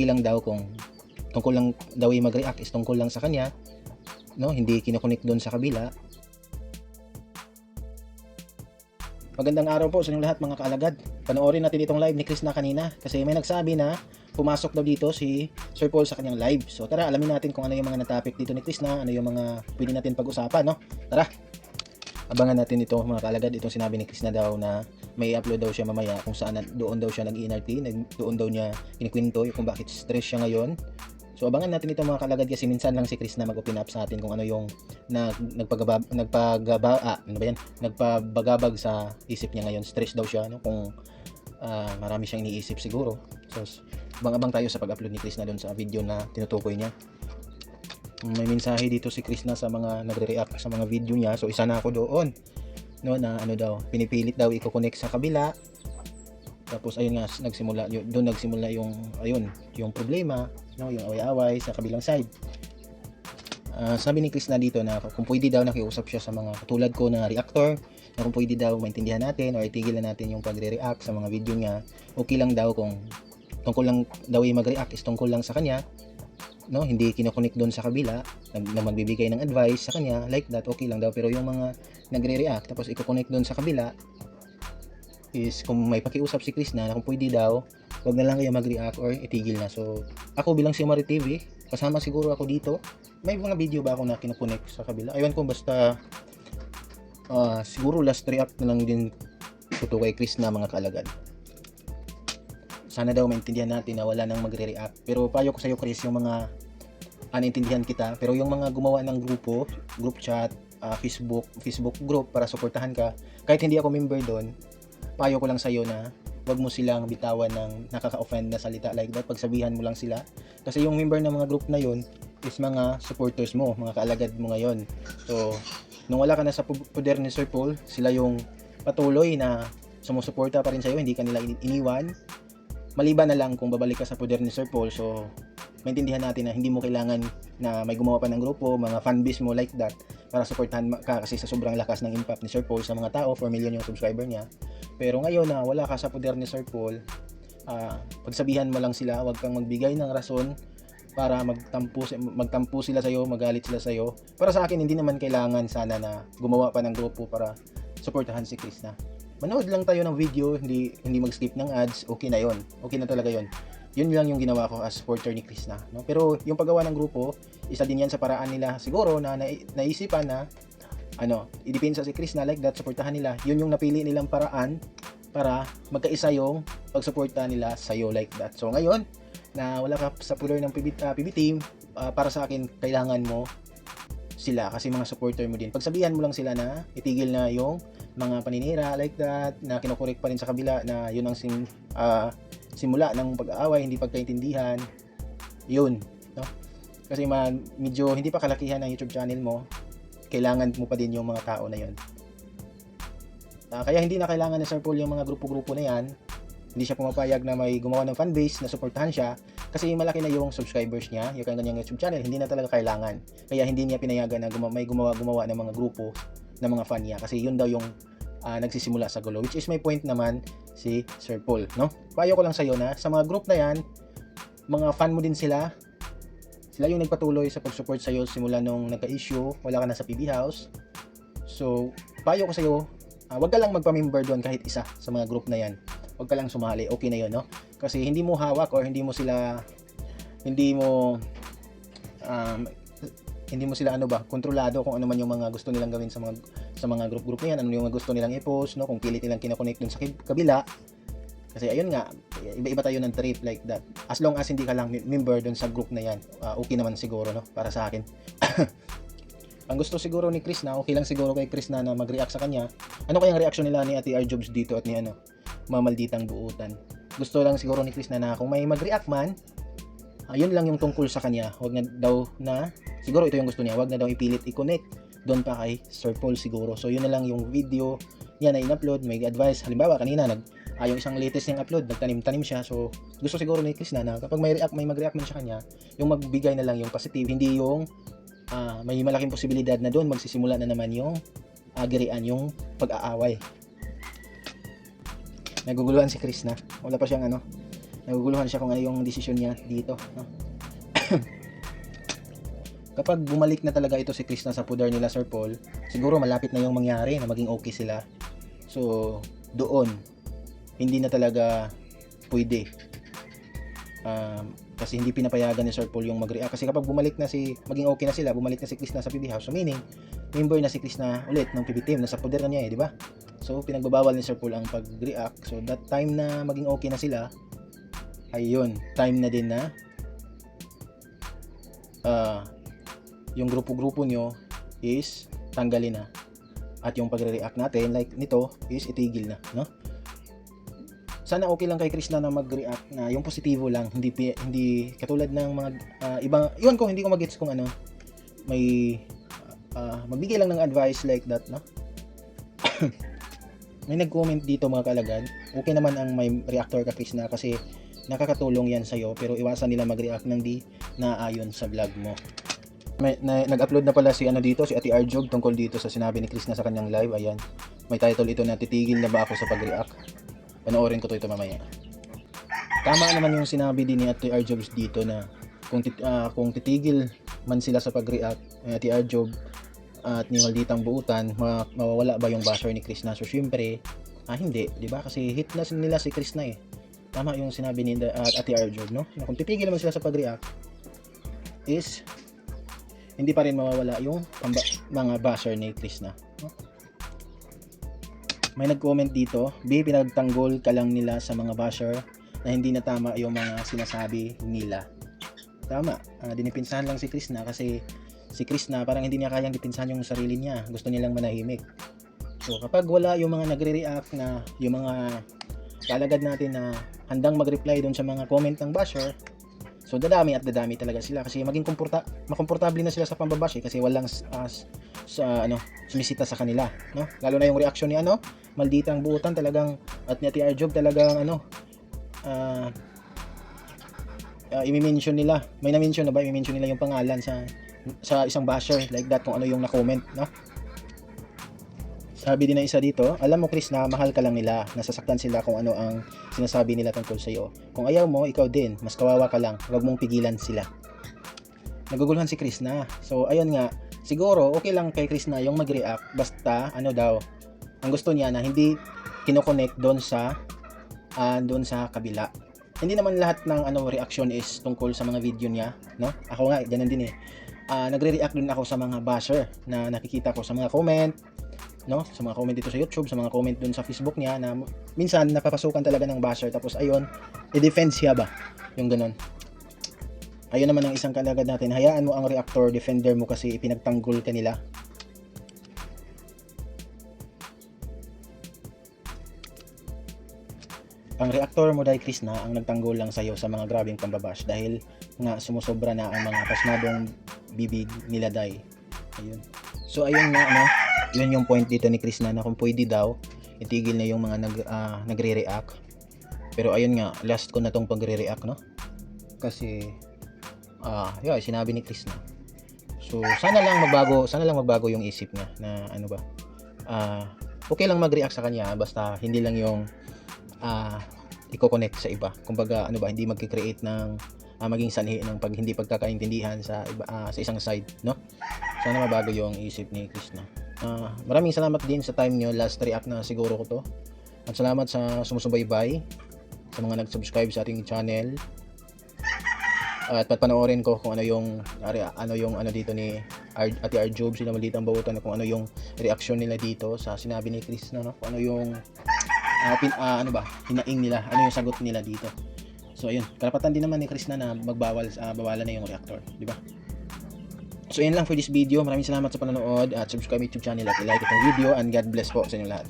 lang daw kung tungkol lang daw yung mag-react is tungkol lang sa kanya, no? Hindi kino-connect doon sa kabila. Magandang araw po sa inyong lahat mga kaalagad. Panoorin natin itong live ni Chris na kanina kasi may nagsabi na pumasok daw dito si Sir Paul sa kanyang live. So tara, alamin natin kung ano yung mga na-topic dito ni Chris na, ano yung mga pwede natin pag-usapan, no? Tara, abangan natin ito mga kaalagad. Itong sinabi ni Chris na daw na may upload daw siya mamaya kung saan doon daw siya nag-ENRT, doon daw niya kinikwento kung bakit stress siya ngayon. So abangan natin ito mga kalagad kasi minsan lang si Chris na mag-open up sa atin kung ano yung nagpabagabag sa isip niya ngayon. Stress daw siya, no? Kung marami siyang iniisip siguro. So abang-abang tayo sa pag-upload ni Chris na doon sa video na tinutukoy niya. May mensahe dito si Chris na sa mga nagre-react sa mga video niya. So isa na ako doon, no, na ano daw, pinipilit daw i-connect sa kabila. Tapos ayun nga, doon nagsimula yung problema, no, yung away-away sa kabilang side. Sabi ni Chris na dito na kung pwede daw nakiusap siya sa mga katulad ko na reactor, na kung pwede daw maintindihan natin o itigil na natin yung pagre-react sa mga video niya. Okay lang daw kung tungkol lang daw yung mag-react is tungkol lang sa kanya, no, hindi kino-connect doon sa kabila na magbibigay ng advice sa kanya like that, okay lang daw. Pero yung mga nagre-react tapos i-connect doon sa kabila is kung may pakiusap si Chris na kung pwede daw, wag na lang kayo mag-react or itigil na. So ako bilang si Mari TV, kasama siguro ako dito. May mga video ba ako na kino-connect sa kabila? Aywan ko, basta siguro last react na lang din ito kay Chris na mga kaalagad. Sana daw maintindihan natin na wala nang magre-react. Pero payo ko sa iyo Chris, yung mga naintindihan kita, pero yung mga gumawa ng group chat, Facebook group para suportahan ka, kahit hindi ako member doon, payo ko lang sa iyo na wag mo silang bitawan ng nakaka-offend na salita like that. Pagsabihan mo lang sila kasi yung member ng mga group na yon is mga supporters mo, mga kaalagad mo ngayon. So nung wala ka na sa poder ni Sir Paul, sila yung patuloy na sumusuporta pa rin sa iyo, hindi ka nila iniwan. Maliban na lang kung babalik ka sa poder ni Sir Paul. So maintindihan natin na hindi mo kailangan na may gumawa pa ng grupo, mga fanbase mo like that para suportahan ka kasi sa sobrang lakas ng impact ni Sir Paul sa mga tao, 4 million yung subscriber niya. Pero ngayon na wala ka sa poder ni Sir Paul, pagsabihan mo lang sila, wag kang magbigay ng rason para magtampo sila sa iyo, magalit sila sa iyo. Para sa akin, hindi naman kailangan sana na gumawa pa ng grupo para suportahan si Chris na. Manood lang tayo ng video, hindi mag-skip ng ads, okay na yon. Okay na talaga yon. Yun lang yung ginawa ko as supporter ni Chris na, no? Pero yung paggawa ng grupo, isa din yan sa paraan nila siguro na naisipan na i-depensa si Chris na like that, suportahan nila. Yun yung napili nilang paraan para magkaisa yung pagsuporta nila sa iyo like that. So ngayon na wala ka sa poder ng PB team, para sa akin kailangan mo sila kasi mga supporter mo din. Pagsabihan mo lang sila na itigil na yung mga paninira like that, na kinokorek pa rin sa kabila, na yun ang simula ng pag-aaway, hindi pagkaintindihan. Yun, no? Kasi medyo hindi pa kalakihan ng YouTube channel mo, kailangan mo pa din yung mga tao na yun. Kaya hindi na kailangan ni Sir Paul yung mga grupo-grupo na yan. Hindi siya pumapayag na may gumawa ng fanbase na suportahan siya kasi malaki na yung subscribers niya, yung kanyang YouTube channel, hindi na talaga kailangan. Kaya hindi niya pinayagan na may gumawa ng mga grupo ng mga fan niya kasi yun daw yung nagsisimula sa gulo, which is my point naman si Sir Paul, no? Payo ko lang sa iyo na sa mga group na yan, mga fan mo din sila yung nagpatuloy sa pag-support sa iyo simula nung nagka-issue, wala ka na sa PB House. So payo ko sa iyo, wag ka lang magpa-member doon kahit isa sa mga group na yan. Wag ka lang sumali, okay na 'yon, no? Kasi hindi mo hawak or hindi mo sila kontrolado kung ano man yung mga gusto nilang gawin sa mga group na yan, ano yung gusto nilang i-post, no? Kung pilit nilang kina-connect dun sa kabila. Kasi ayun nga, iba-iba tayo ng trip like that. As long as hindi ka lang member dun sa group na yan, okay naman siguro, no? Para sa akin. Ang gusto siguro ni Chris na, okay lang siguro kay Chris na mag-react sa kanya. Ano kayang reaction nila ni Ate R. Jobs dito at ni Mamalditang Buutan? Gusto lang siguro ni Chris na kung may mag-react man, yun lang yung tungkol sa kanya. Wag na daw na, siguro ito yung gusto niya, wag na daw ipilit i-connect doon pa kay Sir Paul siguro. So yun na lang yung video niya na in-upload, may advice. Halimbawa kanina yung isang latest niyang upload, nagtanim siya. So gusto siguro ni Chris na kapag may mag-react man sa kanya, yung magbigay na lang yung positive, hindi yung may malaking posibilidad na doon magsisimula na naman yung agirian, yung pag-aaway. Naguguluhan si Chris na. Wala pa siyang Naguguluhan siya kung ano yung desisyon niya dito, no? Kapag bumalik na talaga ito si Krishna sa pudar nila Sir Paul, siguro malapit na yung mangyari na maging okay sila. So, doon, hindi na talaga pwede. Kasi hindi pinapayagan ni Sir Paul yung mag-react. Kasi kapag bumalik na maging okay na sila, bumalik na si Krishna sa PB House, so meaning, member na si Krishna ulit ng PB team, nasa poder na niya di ba? So, pinagbabawal ni Sir Paul ang pag-react. So, that time na maging okay na sila, ayun, time na din na yung grupo-grupo nyo is tanggalin na. At yung pagre-react natin, like nito, is itigil na, no? Sana okay lang kay Krishna na mag-react na yung positibo lang, hindi katulad ng mga ibang, yun ko, hindi ko mag-gets kung ano, may magbigay lang ng advice like that, no? May nag-comment dito mga kalagad, okay naman ang may reactor ka Krishna kasi nakakatulong yan sa'yo, pero iwasan nila mag-react ng di naayon sa vlog mo. Nag-upload na pala si dito, si Ate Arjob tungkol dito sa sinabi ni Krishna sa kanyang live. Ayan, may title ito na titigil na ba ako sa pag-react. Panoorin ko ito mamaya. Tama naman yung sinabi din ni Ate Arjob dito na kung titigil man sila sa pag-react, Ate Arjob at ni Malditang Buutan, mawawala ba yung basher ni Krishna? So syempre, hindi, di ba? Kasi hit na nila si Krishna eh. Tama yung sinabi ni Ate Arjob, no? Na kung titigil naman sila sa pag-react is hindi pa rin mawawala yung mga basher ni Krishna, no? May nag-comment dito, pinagtanggol ka lang nila sa mga basher na hindi na tama yung mga sinasabi nila. Tama, dinipinsahan lang si Krishna kasi si Krishna parang hindi niya kayang dipinsahan yung sarili niya, gusto niya lang manahimik. So kapag wala yung mga nagre-react na yung mga kalagad natin na handang mag-reply doon sa mga comment ng basher, so dadami at dadami talaga sila kasi maging makomportable na sila sa pambabash kasi walang sumisita sa kanila, no? Lalo na yung reaction ni Malditang Buutan talagang at ni Ate Arjob talagang i-mention nila. May na-mention na ba? I-mention nila yung pangalan sa isang basher like that kung ano yung na-comment, no? Sabi din na isa dito, alam mo Krishna, mahal ka lang nila, nasasaktan sila kung ano ang sinasabi nila tungkol sa iyo. Kung ayaw mo, ikaw din, mas kawawa ka lang, huwag mong pigilan sila. Naguguluhan si Krishna. So ayun nga, siguro okay lang kay Krishna yung mag-react, basta ang gusto niya na hindi kino-connect doon sa kabila. Hindi naman lahat ng reaction is tungkol sa mga video niya, no? Ako nga, ganun din eh. Nagre-react din ako sa mga basher na nakikita ko sa mga comment, no? Sa mga comment dito sa YouTube, sa mga comment dun sa Facebook niya na minsan napapasukan talaga ng basher tapos ayun, i-defend siya ba? Yung ganun. Ayun naman ang isang kalagad natin, hayaan mo ang reactor defender mo kasi ipinagtanggol ka nila. Ang reactor mo dahil Krishna ang nagtanggol lang sa'yo sa mga grabing pambabash dahil nga sumusobra na ang mga pasmadong bibig nila dahil. Ayun. So ayun nga yun yung point dito ni Krishna na kung pwede daw itigil na yung mga nagre-react. Pero ayun nga, last ko na tong pagre-react, no? Kasi sinabi ni Krishna. So sana lang magbago yung isip niya na okay lang mag-react sa kanya basta hindi lang yung i-connect sa iba. Kumbaga hindi magki-create ng maging sanhi ng hindi pagkakaintindihan sa isang side, no? Sana mabago yung isip ni Krishna. Maraming salamat din sa time nyo, last react na siguro ko to. At salamat sa sumusubaybay, sa mga nag-subscribe sa ating channel. At panoorin ko kung ano yung dito ni Ate Arjob, sila Malditang Buutan, kung ano yung reaction nila dito sa sinabi ni Krishna, no? Kung ano yung hinaing nila, ano yung sagot nila dito. So ayun, karapatan din naman ni Krishna na bawalan na yung reactor, di ba? So yun lang for this video. Maraming salamat sa panonood at subscribe YouTube channel at i-like itong video and God bless po sa inyo lahat.